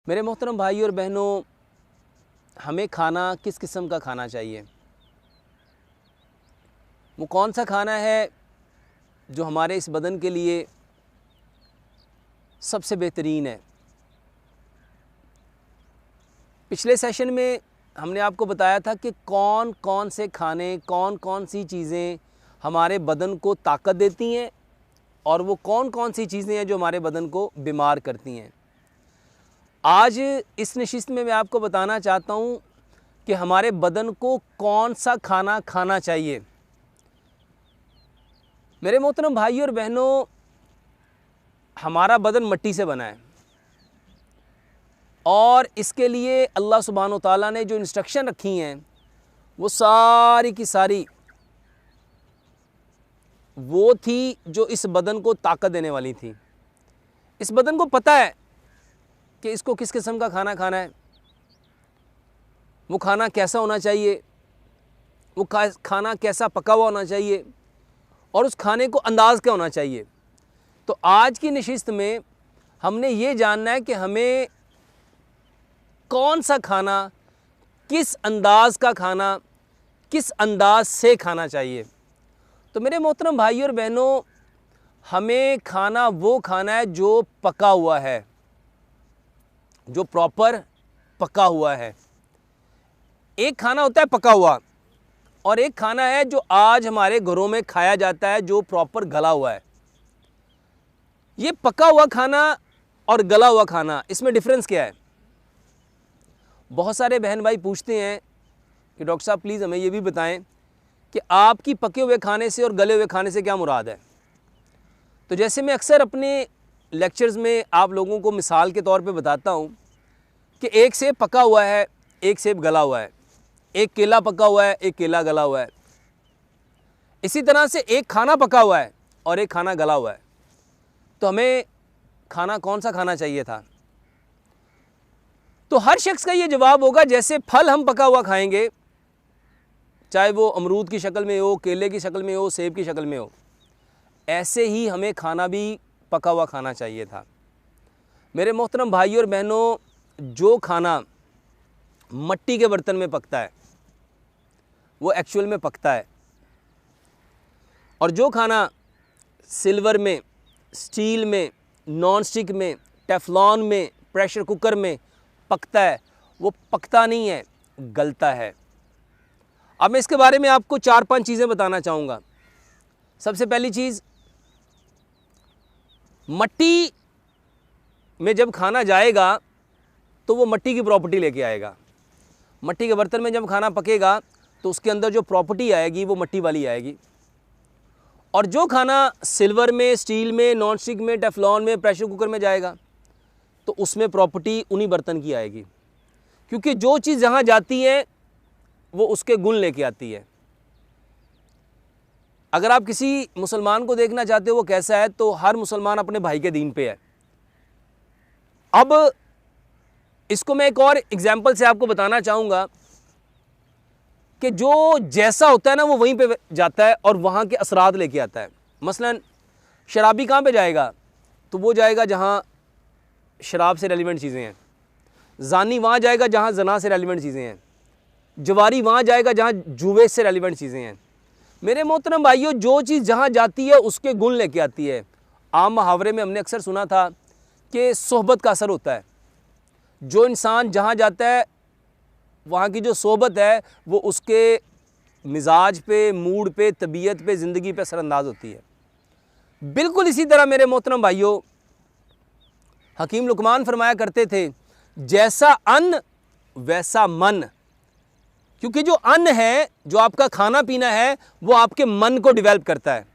मेरे मोहतरम भाई और बहनों, हमें खाना किस किस्म का खाना चाहिए? वो कौन सा खाना है जो हमारे इस बदन के लिए सबसे बेहतरीन है? पिछले सेशन में हमने आपको बताया था कि कौन कौन से खाने, कौन कौन सी चीज़ें हमारे बदन को ताकत देती हैं और वो कौन कौन सी चीज़ें हैं जो हमारे बदन को बीमार करती हैं। आज इस नशिस्त में मैं आपको बताना चाहता हूँ कि हमारे बदन को कौन सा खाना खाना चाहिए। मेरे मोहतरम भाई और बहनों, हमारा बदन मिट्टी से बना है और इसके लिए अल्लाह सुब्हान व तआला ने जो इंस्ट्रक्शन रखी हैं वो सारी की सारी वो थी जो इस बदन को ताकत देने वाली थी। इस बदन को पता है कि इसको किस किस्म का खाना खाना है, वो खाना कैसा होना चाहिए, वो खाना कैसा पका हुआ होना चाहिए और उस खाने को अंदाज़ क्या होना चाहिए। तो आज की नशिस्त में हमने ये जानना है कि हमें कौन सा खाना, किस अंदाज़ का खाना, किस अंदाज से खाना चाहिए। तो मेरे मोहतरम भाई और बहनों, हमें खाना वो खाना है जो पका हुआ है, जो प्रॉपर पका हुआ है। एक खाना होता है पका हुआ और एक खाना है जो आज हमारे घरों में खाया जाता है जो प्रॉपर गला हुआ है। ये पका हुआ खाना और गला हुआ खाना, इसमें डिफरेंस क्या है? बहुत सारे बहन भाई पूछते हैं कि डॉक्टर साहब प्लीज़ हमें ये भी बताएं कि आपकी पके हुए खाने से और गले हुए खाने से क्या मुराद है। तो जैसे मैं अक्सर अपने लेक्चर्स में आप लोगों को मिसाल के तौर पे बताता हूँ कि एक सेब पका हुआ है, एक सेब गला हुआ है, एक केला पका हुआ है, एक केला गला हुआ है। इसी तरह से एक खाना पका हुआ है और एक खाना गला हुआ है। तो हमें खाना कौन सा खाना चाहिए था? तो हर शख्स का ये जवाब होगा, जैसे फल हम पका हुआ खाएंगे, चाहे वो अमरूद की शक्ल में हो, केले की शक्ल में हो, सेब की शक्ल में हो, ऐसे ही हमें खाना भी पका हुआ खाना चाहिए था। मेरे मोहतरम भाई और बहनों, जो खाना मिट्टी के बर्तन में पकता है वो एक्चुअल में पकता है और जो खाना सिल्वर में, स्टील में, नॉन स्टिक में, टेफलॉन में, प्रेशर कुकर में पकता है वो पकता नहीं है, गलता है। अब मैं इसके बारे में आपको 4-5 चीज़ें बताना चाहूँगा। सबसे पहली चीज़, मिट्टी में जब खाना जाएगा तो वो मिट्टी की प्रॉपर्टी लेके आएगा। मिट्टी के बर्तन में जब खाना पकेगा तो उसके अंदर जो प्रॉपर्टी आएगी वो मिट्टी वाली आएगी। और जो खाना सिल्वर में, स्टील में, नॉन स्टिक में, टेफलॉन में, प्रेशर कुकर में जाएगा तो उसमें प्रॉपर्टी उन्हीं बर्तन की आएगी, क्योंकि जो चीज़ जहाँ जाती है वो उसके गुण लेके आती है। अगर आप किसी मुसलमान को देखना चाहते हो वो कैसा है, तो हर मुसलमान अपने भाई के दीन पे है। अब इसको मैं एक और एग्जाम्पल से आपको बताना चाहूँगा कि जो जैसा होता है ना वो वहीं पे जाता है और वहाँ के असरात लेके आता है। मसलन शराबी कहाँ पे जाएगा? तो वो जाएगा जहाँ शराब से रेलिवेंट चीज़ें हैं। ज़ानी वहाँ जाएगा जहाँ जना से रेलिवेंट चीज़ें हैं। जवारी वहाँ जाएगा जहाँ जुए से रेलिवेंट चीज़ें हैं। मेरे मोहतरम भाइयों, जो चीज़ जहाँ जाती है उसके गुण लेके आती है। आम मुहावरे में हमने अक्सर सुना था कि सोहबत का असर होता है। जो इंसान जहाँ जाता है वहाँ की जो सोहबत है वो उसके मिजाज पे, मूड पे, तबीयत पे, ज़िंदगी पे असरअंदाज होती है। बिल्कुल इसी तरह मेरे मोहतरम भाइयों, हकीम लुकमान फरमाया करते थे, जैसा अन्न वैसा मन। क्योंकि जो अन्न है, जो आपका खाना पीना है, वो आपके मन को डेवलप करता है।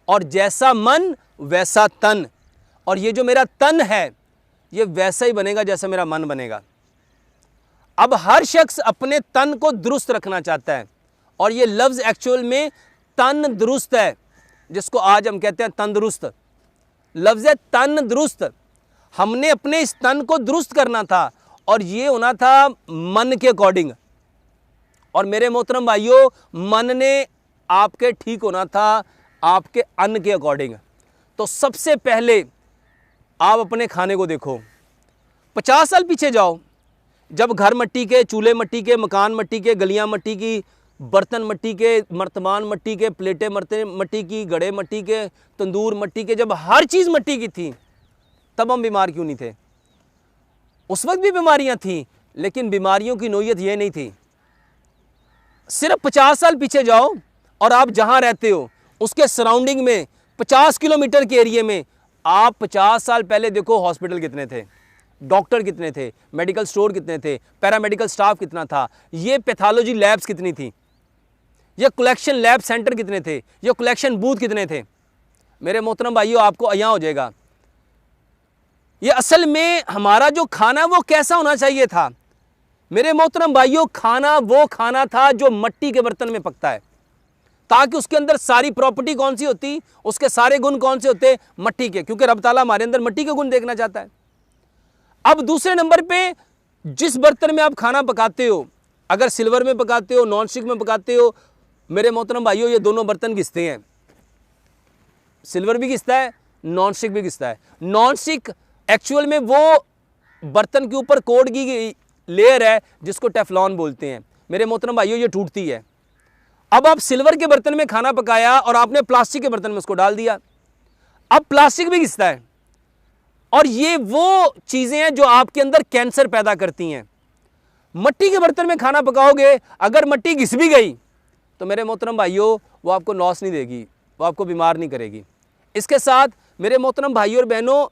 और जैसा मन वैसा तन। और ये जो मेरा तन है ये वैसा ही बनेगा जैसा मेरा मन बनेगा। अब हर शख्स अपने तन को दुरुस्त रखना चाहता है और ये लफ्ज़ एक्चुअल में तन दुरुस्त है, जिसको आज हम कहते हैं तंदुरुस्त। लफ्ज़ है तन दुरुस्त। हमने अपने इस तन को दुरुस्त करना था और ये होना था मन के अकॉर्डिंग। और मेरे मोहतरम भाइयों, मन ने आपके ठीक होना था आपके अन्न के अकॉर्डिंग। तो सबसे पहले आप अपने खाने को देखो। 50 साल पीछे जाओ, जब घर मट्टी के, चूल्हे मट्टी के, मकान मट्टी के, गलियां मट्टी की, बर्तन मट्टी के, मर्तबान मट्टी के, प्लेटें मट्टी की, घड़े मट्टी के, तंदूर मट्टी के, जब हर चीज़ मट्टी की थी, तब हम बीमार क्यों नहीं थे? उस वक्त भी बीमारियां थी, लेकिन बीमारियों की नोयत ये नहीं थी। सिर्फ 50 साल पीछे जाओ और आप जहां रहते हो उसके सराउंडिंग में 50 किलोमीटर के एरिया में आप 50 साल पहले देखो हॉस्पिटल कितने थे, डॉक्टर कितने थे, मेडिकल स्टोर कितने थे, पैरामेडिकल स्टाफ कितना था, ये पैथोलॉजी लैब्स कितनी थी, ये कलेक्शन लैब सेंटर कितने थे, ये कलेक्शन बूथ कितने थे। मेरे मोहतरम भाइयों, आपको अयां हो जाएगा ये असल में हमारा जो खाना वो कैसा होना चाहिए था। मेरे मोहतरम भाइयों, खाना वो खाना था जो मट्टी के बर्तन में पकता है, ताकि उसके अंदर सारी प्रॉपर्टी कौन सी होती, उसके सारे गुण कौन से होते, मट्टी के, क्योंकि रब ताला हमारे अंदर मट्टी के गुण देखना चाहता है। अब दूसरे नंबर पे, जिस बर्तन में आप खाना पकाते हो, अगर सिल्वर में पकाते हो, नॉन स्टिक में पकाते हो, मेरे मोहतरम भाइयों ये दोनों बर्तन घिसते हैं। सिल्वर भी घिसता है, नॉन स्टिक भी घिसता है। नॉन स्टिक एक्चुअल में वो बर्तन के ऊपर कोट की गई लेयर है जिसको टेफलॉन बोलते हैं। मेरे मोहतरम भाइयों ये टूटती है। अब आप सिल्वर के बर्तन में खाना पकाया और आपने प्लास्टिक के बर्तन में उसको डाल दिया, अब प्लास्टिक भी घिसता है, और ये वो चीजें हैं जो आपके अंदर कैंसर पैदा करती हैं। मट्टी के बर्तन में खाना पकाओगे, अगर मट्टी घिस भी गई तो मेरे मोहतरम भाइयों वो आपको लॉस नहीं देगी, वो आपको बीमार नहीं करेगी। इसके साथ मेरे मोहतरम भाइयों और बहनों,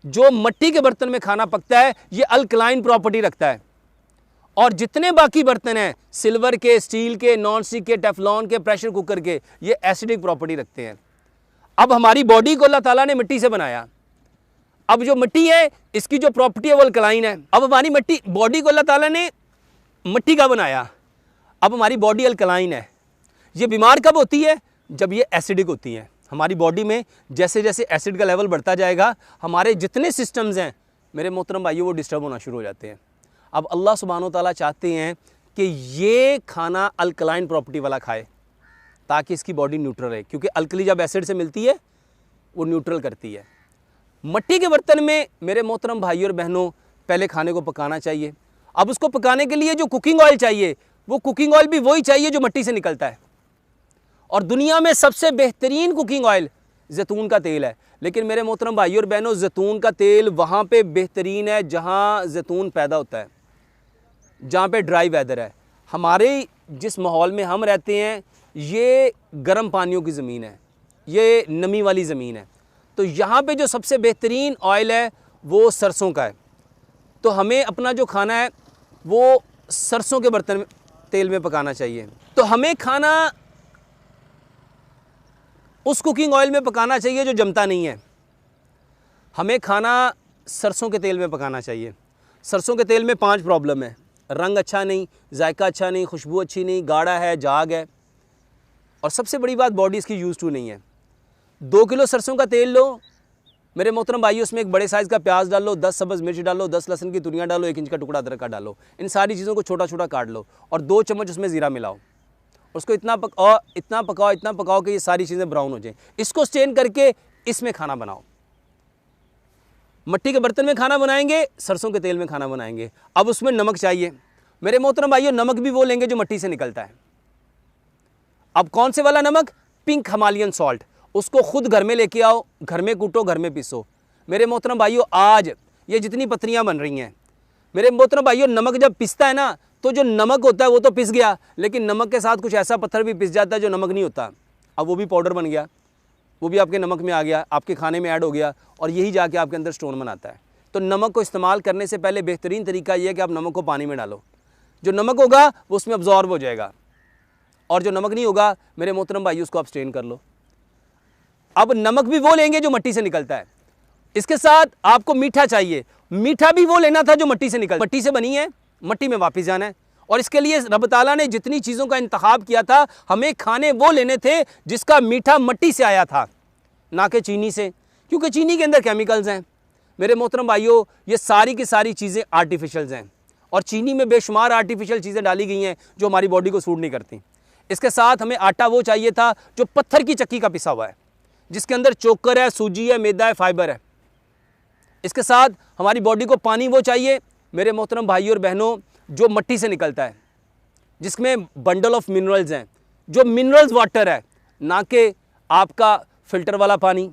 जो मट्टी के बर्तन में खाना पकता है ये अल्कलाइन प्रॉपर्टी रखता है, और जितने बाकी बर्तन हैं सिल्वर के, स्टील के, नॉन स्टिक के, टेफलॉन के, प्रेशर कुकर के, ये एसिडिक प्रॉपर्टी रखते हैं। अब हमारी बॉडी को अल्लाह ताला ने मिट्टी से बनाया। अब जो मिट्टी है इसकी जो प्रॉपर्टी है वो अल्कलाइन है। अब हमारी मिट्टी बॉडी को अल्लाह ताला ने मिट्टी का बनाया, अब हमारी बॉडी अल्कलाइन है। ये बीमार कब होती है? जब ये एसिडिक होती है। हमारी बॉडी में जैसे जैसे एसिड का लेवल बढ़ता जाएगा, हमारे जितने सिस्टम्स हैं मेरे मोहतरम भाइयों वो डिस्टर्ब होना शुरू हो जाते हैं। अब अल्लाह सुब्हानो ताला चाहते हैं कि ये खाना अल्कलाइन प्रॉपर्टी वाला खाए, ताकि इसकी बॉडी न्यूट्रल रहे, क्योंकि अल्कली जब एसिड से मिलती है वो न्यूट्रल करती है। मट्टी के बर्तन में मेरे मोहतरम भाइयों और बहनों पहले खाने को पकाना चाहिए। अब उसको पकाने के लिए जो कुकिंग ऑयल चाहिए, वो कुकिंग ऑयल भी वही चाहिए जो मट्टी से निकलता है, और दुनिया में सबसे बेहतरीन कुकिंग ऑयल जैतून का तेल है। लेकिन मेरे मोहतरम भाइयों और बहनों, जैतून का तेल वहाँ पे बेहतरीन है जहाँ जैतून पैदा होता है, जहाँ पे ड्राई वेदर है। हमारे जिस माहौल में हम रहते हैं ये गर्म पानियों की ज़मीन है, ये नमी वाली ज़मीन है, तो यहाँ पे जो सबसे बेहतरीन ऑयल है वो सरसों का है। तो हमें अपना जो खाना है वो सरसों के बर्तन में तेल में पकाना चाहिए। तो हमें खाना उस कुकिंग ऑयल में पकाना चाहिए जो जमता नहीं है। हमें खाना सरसों के तेल में पकाना चाहिए। सरसों के तेल में 5 प्रॉब्लम है: रंग अच्छा नहीं, जायका अच्छा नहीं, खुशबू अच्छी नहीं, गाढ़ा है, जाग है, और सबसे बड़ी बात बॉडी इसकी यूज़ टू नहीं है। 2 किलो सरसों का तेल लो मेरे मोहतरम भाइयों, उसमें एक बड़े साइज़ का प्याज डाल लो, 10 सब्ज़ मिर्च डालो, 10 लहसुन की तुरियाँ डालो, 1 इंच का टुकड़ा अदरक का डालो। इन सारी चीज़ों को छोटा छोटा काट लो और 2 चम्मच उसमें ज़ीरा मिलाओ। उसको इतना पकाओ कि ये सारी चीज़ें ब्राउन हो जाएं। इसको स्टेन करके इसमें खाना बनाओ। मट्टी के बर्तन में खाना बनाएंगे, सरसों के तेल में खाना बनाएंगे। अब उसमें नमक चाहिए मेरे मोहतरम भाइयों, नमक भी वो लेंगे जो मट्टी से निकलता है। अब कौन से वाला नमक? Pink Himalayan salt. उसको खुद घर में लेके आओ, घर में कूटो, घर में पीसो। मेरे मोहतरम भाइयों, आज ये जितनी पत्रियां बन रही हैं मेरे मोहतरम भाइयों, नमक जब पिसता है ना, तो जो नमक होता है वो तो पिस गया, लेकिन नमक के साथ कुछ ऐसा पत्थर भी पिस जाता है जो नमक नहीं होता। अब वो भी पाउडर बन गया, वो भी आपके नमक में आ गया, आपके खाने में ऐड हो गया, और यही जाके आपके अंदर स्टोन बनाता है। तो नमक को इस्तेमाल करने से पहले बेहतरीन तरीका ये है कि आप नमक को पानी में डालो। जो नमक होगा वो उसमें अब्जॉर्ब हो जाएगा, और जो नमक नहीं होगा मेरे मोहतरम भाई उसको आप स्ट्रेन कर लो। अब नमक भी वो लेंगे जो मट्टी से निकलता है। इसके साथ आपको मीठा चाहिए, मीठा भी वो लेना था जो मट्टी से निकल, मट्टी से बनी है, मट्टी में वापस जाना है। और इसके लिए रब ताला ने जितनी चीज़ों का इंतखाब किया था, हमें खाने वो लेने थे जिसका मीठा मट्टी से आया था, ना कि चीनी से, क्योंकि चीनी के अंदर केमिकल्स हैं। मेरे मोहतरम भाइयों, ये सारी की सारी चीज़ें आर्टिफिशियल्स हैं, और चीनी में बेशुमार आर्टिफिशियल चीज़ें डाली गई हैं जो हमारी बॉडी को सूट नहीं करती। इसके साथ हमें आटा वो चाहिए था जो पत्थर की चक्की का पिसा हुआ है, जिसके अंदर चोकर है, सूजी है, मैदा है, फाइबर है। इसके साथ हमारी बॉडी को पानी वो चाहिए मेरे मोहतरम भाइयों और बहनों जो मट्टी से निकलता है, जिसमें बंडल ऑफ मिनरल्स हैं, जो मिनरल्स वाटर है, ना कि आपका फ़िल्टर वाला पानी,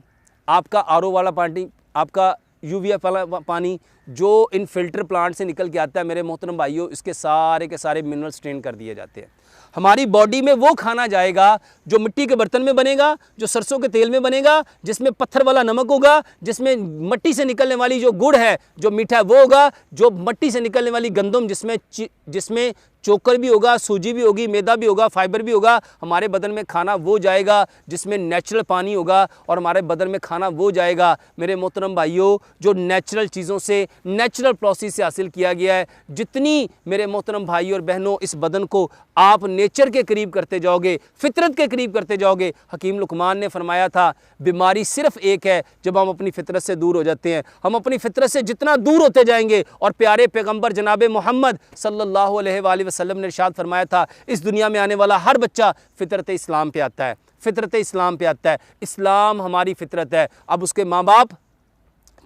आपका आरओ वाला पानी, आपका यूवीएफ वाला पानी जो इन फिल्टर प्लांट से निकल के आता है। मेरे मोहतरम भाइयों, इसके सारे के सारे मिनरल्स स्ट्रेन कर दिए जाते हैं। हमारी बॉडी में वो खाना जाएगा जो मिट्टी के बर्तन में बनेगा, जो सरसों के तेल में बनेगा, जिसमें पत्थर वाला नमक होगा, जिसमें मट्टी से निकलने वाली जो गुड़ है, जो मीठा है वो होगा, जो मट्टी से निकलने वाली गंदम जिसमें चोकर भी होगा, सूजी भी होगी, मैदा भी होगा, फाइबर भी होगा। हमारे बदन में खाना वो जाएगा जिसमें नेचुरल पानी होगा, और हमारे बदन में खाना वो जाएगा मेरे मोहतरम भाइयों जो नेचुरल चीज़ों से, नेचुरल प्रोसेस से हासिल किया गया है। जितनी मेरे मोहतरम भाइयों और बहनों इस बदन को आप नेचर के करीब करते जाओगे, फितरत के करीब करते जाओगे। हकीम लुकमान ने फरमाया था, बीमारी सिर्फ एक है जब हम अपनी फितरत से दूर हो जाते हैं। हम अपनी फितरत से जितना दूर होते जाएंगे, और प्यारे पैगंबर जनाब मोहम्मद सल्लल्लाहु अलैहि वसल्लम ने इरशाद फरमाया था, इस दुनिया में आने वाला हर बच्चा फितरत इस्लाम पे आता है, फितरत इस्लाम पे आता है। इस्लाम हमारी फितरत है। अब उसके माँ बाप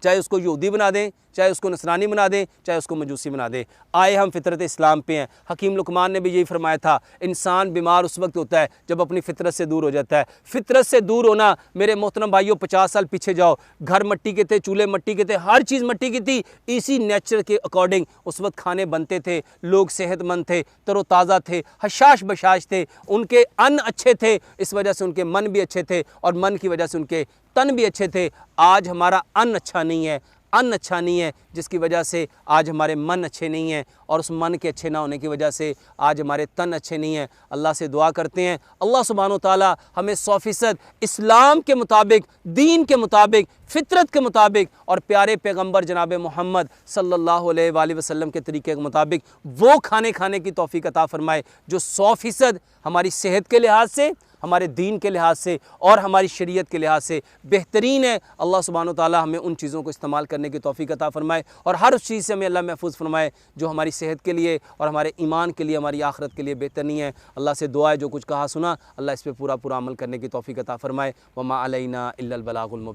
चाहे उसको यहूदी बना दें, चाहे उसको नसरानी बना दें, चाहे उसको मजूसी बना दें, आए हम फितरत इस्लाम पे हैं। हकीम लुकमान ने भी यही फरमाया था, इंसान बीमार उस वक्त होता है जब अपनी फितरत से दूर हो जाता है। फितरत से दूर होना मेरे मोहतरम भाइयों, 50 साल पीछे जाओ, घर मट्टी के थे, चूल्हे मट्टी के थे, हर चीज़ मट्टी की थी। इसी नेचर के अकॉर्डिंग उस वक्त खाने बनते थे, लोग सेहतमंद थे, तरोताज़ा थे, हशाश बशाश थे, उनके अन्न अच्छे थे, इस वजह से उनके मन भी अच्छे थे, और मन की वजह से उनके तन भी अच्छे थे। आज हमारा अन्न अच्छा नहीं है, अन्न अच्छा नहीं है, जिसकी वजह से आज हमारे मन अच्छे नहीं हैं, और उस मन के अच्छे ना होने की वजह से आज हमारे तन अच्छे नहीं हैं। अल्लाह से दुआ करते हैं, अल्लाह सुब्हानो ताला हमें 100% इस्लाम के मुताबिक, दीन के मुताबिक, फितरत के मुताबिक, और प्यारे पैगंबर जनाब मोहम्मद सल्लल्लाहु अलैहि वसल्लम के तरीके के मुताबिक वो खाने की तौफीक अता फरमाए जो 100% हमारी सेहत के लिहाज से, हमारे दीन के लिहाज से, और हमारी शरीयत के लिहाज से बेहतरीन है। अल्लाह सुब्हानो ताला हमें उन चीज़ों को इस्तेमाल करने की तौफीक अता फरमाए, और हर उस चीज़ से हमें अल्लाह महफूज फरमाए जो हमारी सेहत के लिए और हमारे ईमान के लिए, हमारी आखिरत के लिए बेहतर नहीं है। अल्लाह से दुआ है, जो कुछ कहा सुना अल्लाह इस पर पूरा अमल करने की तौफीक अता फरमाए। वमा अलैना इल्लल बलागुल मुबीन।